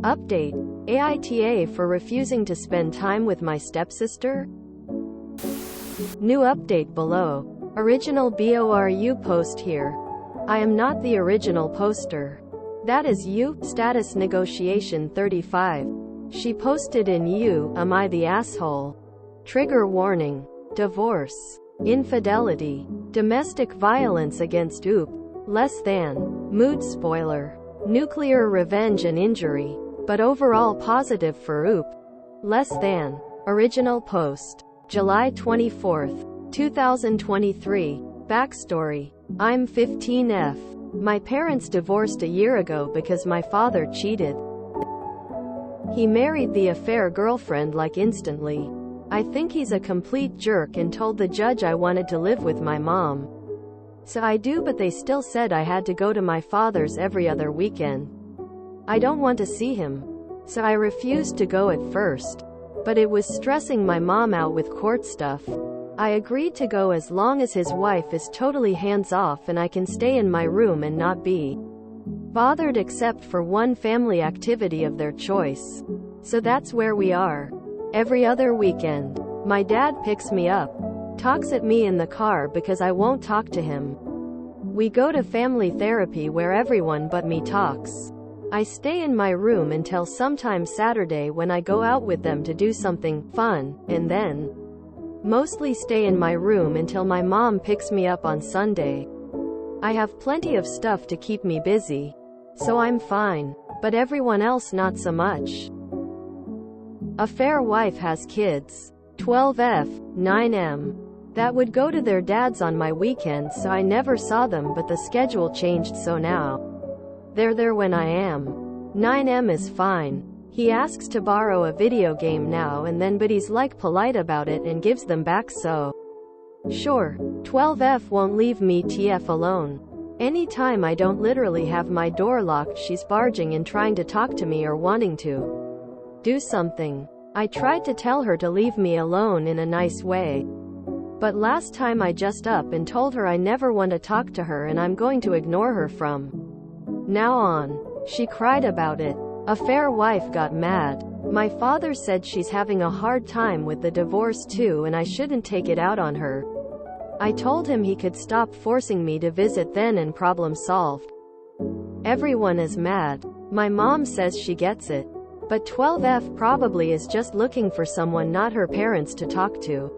Update: AITA for refusing to spend time with my stepsister? New update below. Original BORU post here. I am not the original poster. That is you, status negotiation 35. She posted in you, am I the asshole? Trigger warning. Divorce. Infidelity. Domestic violence against OOP. Less than. Mood spoiler. Nuclear revenge and injury. But overall positive for OOP. Less than. Original post. July 24th, 2023. Backstory. I'm 15F. My parents divorced a year ago because my father cheated. He married the affair girlfriend like instantly. I think he's a complete jerk and told the judge I wanted to live with my mom. So I do, but they still said I had to go to my father's every other weekend. I don't want to see him. So I refused to go at first. But it was stressing my mom out with court stuff. I agreed to go as long as his wife is totally hands-off and I can stay in my room and not be bothered except for one family activity of their choice. So that's where we are. Every other weekend. My dad picks me up. Talks at me in the car because I won't talk to him. We go to family therapy where everyone but me talks. I stay in my room until sometime Saturday when I go out with them to do something fun, and then mostly stay in my room until my mom picks me up on Sunday. I have plenty of stuff to keep me busy, so I'm fine, but everyone else not so much. Affair wife has kids. 12F, 9M. That would go to their dads on my weekends, so I never saw them, but the schedule changed, so now they're there when I am. 9M is fine. He asks to borrow a video game now and then, but he's like polite about it and gives them back, so sure. 12F won't leave me TF alone. Anytime I don't literally have my door locked, she's barging in trying to talk to me or wanting to do something. I tried to tell her to leave me alone in a nice way. But last time I just up and told her I never want to talk to her and I'm going to ignore her from now on. She cried about it. Affair wife got mad. My father said she's having a hard time with the divorce too and I shouldn't take it out on her. I told him he could stop forcing me to visit then and problem solved. Everyone is mad. My mom says she gets it. But 12F probably is just looking for someone, not her parents, to talk to.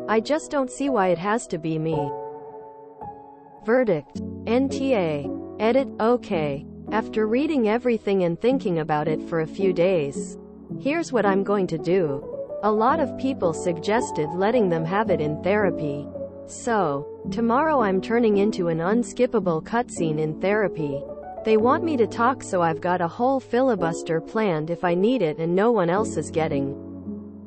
I just don't see why it has to be me. Verdict. NTA. Edit. Okay. After reading everything and thinking about it for a few days, here's what I'm going to do. A lot of people suggested letting them have it in therapy. So, tomorrow I'm turning into an unskippable cutscene in therapy. They want me to talk, so I've got a whole filibuster planned if I need it and no one else is getting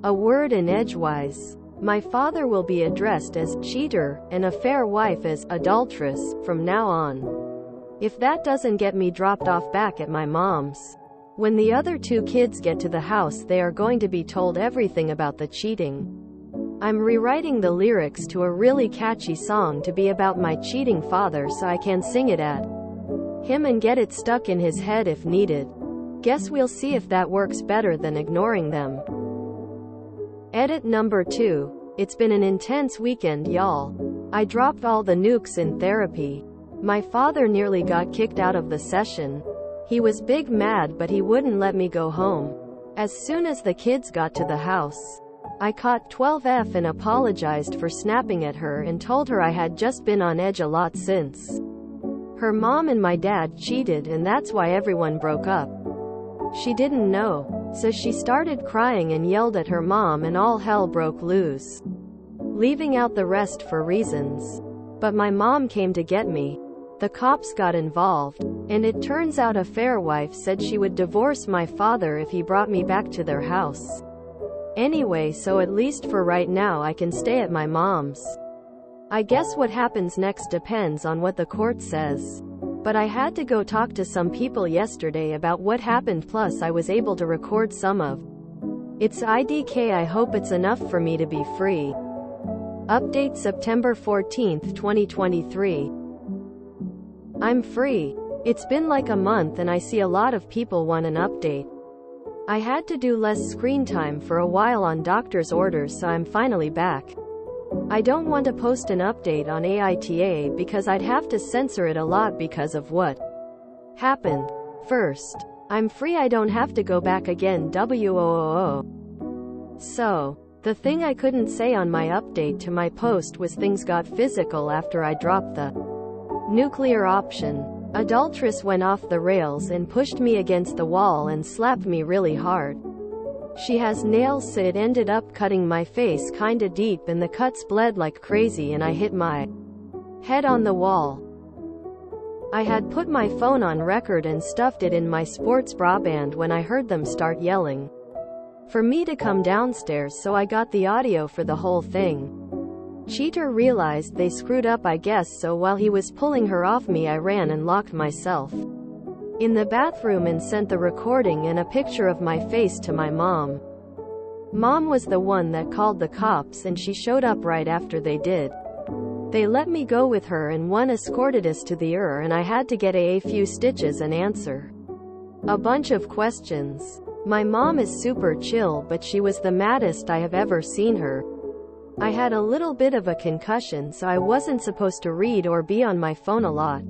a word in edgewise. My father will be addressed as cheater and affair wife as adulteress from now on. If that doesn't get me dropped off back at my mom's, when the other two kids get to the house they are going to be told everything about the cheating. I'm rewriting the lyrics to a really catchy song to be about my cheating father so I can sing it at him and get it stuck in his head if needed. Guess we'll see if that works better than ignoring them. Edit number 2. It's been an intense weekend, y'all. I dropped all the nukes in therapy. My father nearly got kicked out of the session. He was big mad, but he wouldn't let me go home. As soon as the kids got to the house, I caught 12F and apologized for snapping at her and told her I had just been on edge a lot since her mom and my dad cheated and that's why everyone broke up. She didn't know, so she started crying and yelled at her mom and all hell broke loose. Leaving out the rest for reasons. But my mom came to get me. The cops got involved, and it turns out affair wife said she would divorce my father if he brought me back to their house. Anyway, so at least for right now I can stay at my mom's. I guess what happens next depends on what the court says. But I had to go talk to some people yesterday about what happened, plus I was able to record some of its IDK. I hope it's enough for me to be free. Update September 14th, 2023. I'm free. It's been like a month and I see a lot of people want an update. I had to do less screen time for a while on doctor's orders, so I'm finally back. I don't want to post an update on AITA because I'd have to censor it a lot because of what happened. First, I'm free, I don't have to go back again. So, the thing I couldn't say on my update to my post was things got physical after I dropped the nuclear option. Adultress went off the rails and pushed me against the wall and slapped me really hard. She has nails, so it ended up cutting my face kinda deep and the cuts bled like crazy and I hit my head on the wall. I had put my phone on record and stuffed it in my sports bra band when I heard them start yelling for me to come downstairs, so I got the audio for the whole thing. Cheater realized they screwed up, I guess, so while he was pulling her off me, I ran and locked myself in the bathroom and sent the recording and a picture of my face to my mom. Mom was the one that called the cops and she showed up right after they did. They let me go with her and one escorted us to the ER, and I had to get a few stitches and answer a bunch of questions. My mom is super chill, but she was the maddest I have ever seen her. I had a little bit of a concussion, so I wasn't supposed to read or be on my phone a lot.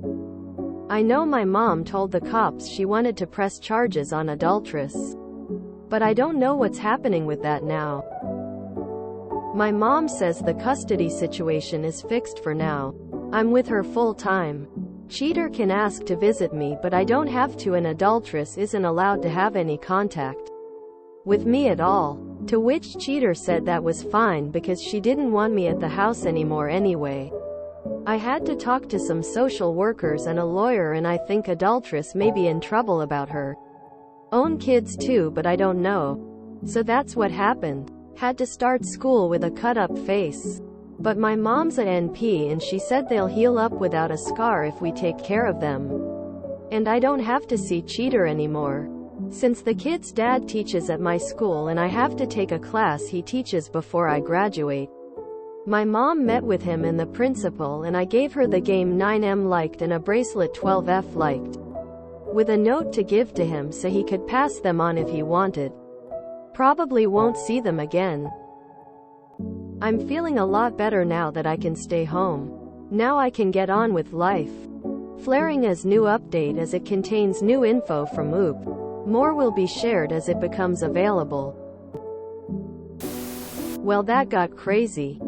I know my mom told the cops she wanted to press charges on adultress, but I don't know what's happening with that now. My mom says the custody situation is fixed for now. I'm with her full time. Cheater can ask to visit me, but I don't have to, and adultress isn't allowed to have any contact with me at all. To which Cheater said that was fine because she didn't want me at the house anymore anyway. I had to talk to some social workers and a lawyer, and I think adultress may be in trouble about her own kids too, but I don't know. So that's what happened. Had to start school with a cut-up face. But my mom's a NP and she said they'll heal up without a scar if we take care of them. And I don't have to see Cheater anymore, since the kid's dad teaches at my school and I have to take a class he teaches before I graduate. My mom met with him and the principal, and I gave her the game 9M liked and a bracelet 12F liked, with a note to give to him so he could pass them on if he wanted. Probably won't see them again. I'm feeling a lot better now that I can stay home. Now I can get on with life. Flaring as new update as it contains new info from OOP. More will be shared as it becomes available. Well, that got crazy.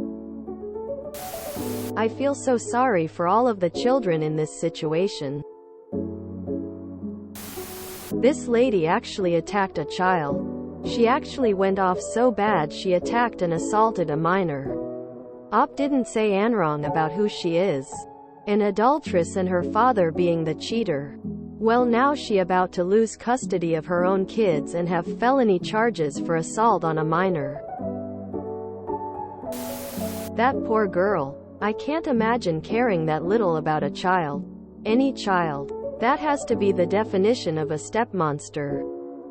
I feel so sorry for all of the children in this situation. This lady actually attacked a child. She actually went off so bad she attacked and assaulted a minor. OP didn't say anything wrong about who she is. An adultress and her father being the cheater. Well, now she about to lose custody of her own kids and have felony charges for assault on a minor. That poor girl. I can't imagine caring that little about a child. Any child. That has to be the definition of a stepmonster.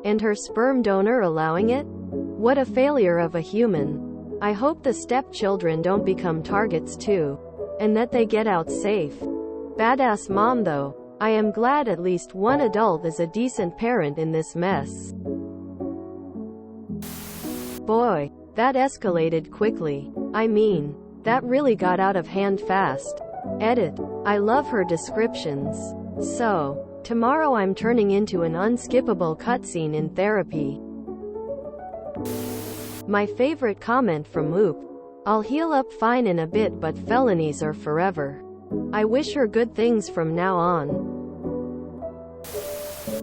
And her sperm donor allowing it? What a failure of a human. I hope the stepchildren don't become targets too. And that they get out safe. Badass mom though. I am glad at least one adult is a decent parent in this mess. Boy, that escalated quickly. I mean, that really got out of hand fast. Edit. I love her descriptions. So, tomorrow I'm turning into an unskippable cutscene in therapy. My favorite comment from OOP. I'll heal up fine in a bit, but felonies are forever. I wish her good things from now on.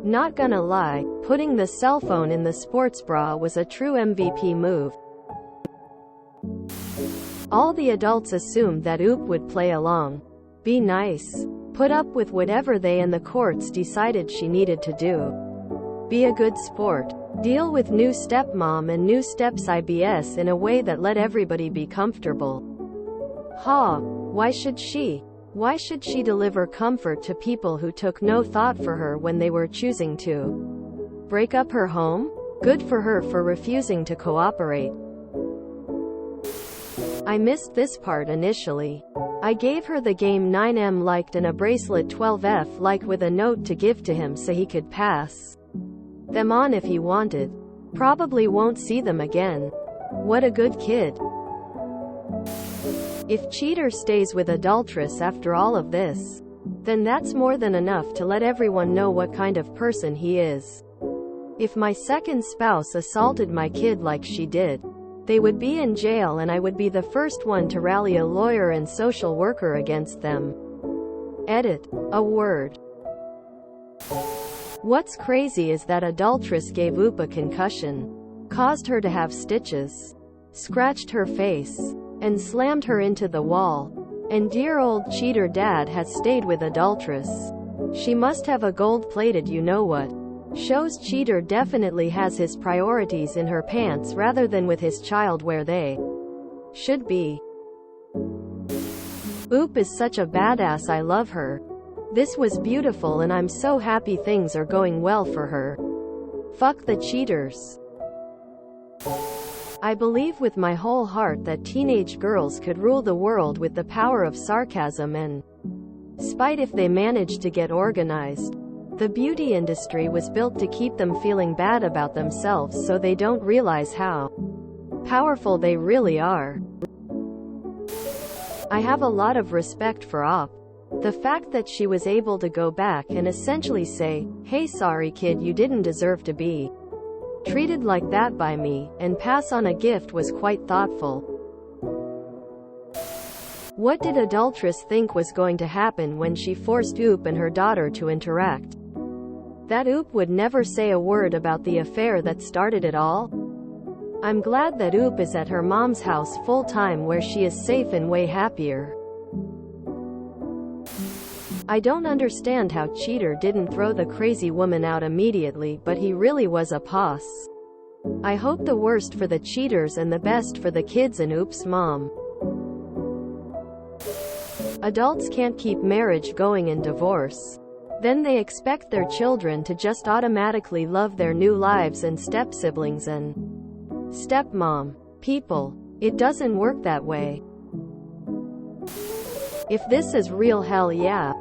Not gonna lie, putting the cell phone in the sports bra was a true MVP move. All the adults assumed that OOP would play along. Be nice. Put up with whatever they and the courts decided she needed to do. Be a good sport. Deal with new stepmom and new steps IBS in a way that let everybody be comfortable. Why should she? Why should she deliver comfort to people who took no thought for her when they were choosing to break up her home? Good for her for refusing to cooperate. I missed this part initially. I gave her the game 9M liked and a bracelet 12F like with a note to give to him so he could pass them on if he wanted. Probably won't see them again. What a good kid. If cheater stays with adulteress after all of this, then that's more than enough to let everyone know what kind of person he is. If my second spouse assaulted my kid like she did, they would be in jail and I would be the first one to rally a lawyer and social worker against them. Edit. A word. What's crazy is that adulteress gave Oop a concussion, caused her to have stitches, scratched her face, and slammed her into the wall. And dear old cheater dad has stayed with adulteress. She must have a gold-plated you-know-what. Shows cheater definitely has his priorities in her pants rather than with his child where they should be. Oop is such a badass, I love her. This was beautiful and I'm so happy things are going well for her. Fuck the cheaters. I believe with my whole heart that teenage girls could rule the world with the power of sarcasm and spite if they managed to get organized. The beauty industry was built to keep them feeling bad about themselves so they don't realize how powerful they really are. I have a lot of respect for Op. The fact that she was able to go back and essentially say, "Hey, sorry kid, you didn't deserve to be treated like that by me," and pass on a gift was quite thoughtful. What did adulteress think was going to happen when she forced Oop and her daughter to interact? That Oop would never say a word about the affair that started it all? I'm glad that Oop is at her mom's house full-time where she is safe and way happier. I don't understand how cheater didn't throw the crazy woman out immediately, but he really was a boss. I hope the worst for the cheaters and the best for the kids and Oop's mom. Adults can't keep marriage going in divorce. Then they expect their children to just automatically love their new lives and step-siblings and stepmom. People. It doesn't work that way. If this is real, hell yeah.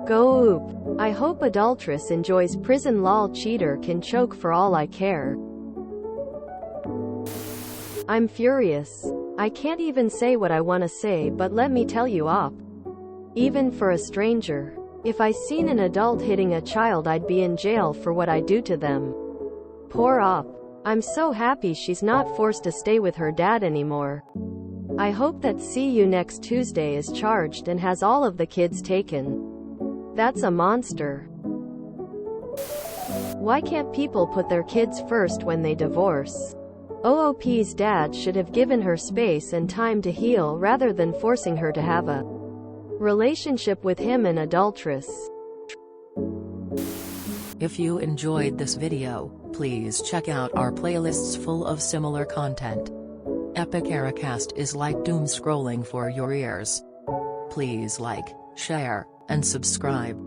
Go Oop. I hope adulteress enjoys prison. Lol, cheater can choke for all I care. I'm furious. I can't even say what I want to say, but let me tell you, Op. Even for a stranger, if I seen an adult hitting a child, I'd be in jail for what I do to them. Poor Op. I'm so happy she's not forced to stay with her dad anymore. I hope that See You Next Tuesday is charged and has all of the kids taken. That's a monster. Why can't people put their kids first when they divorce? OOP's dad should have given her space and time to heal rather than forcing her to have a relationship with him, an adulteress. If you enjoyed this video, please check out our playlists full of similar content. Epic Ericast is like doom scrolling for your ears. Please like, share, and subscribe.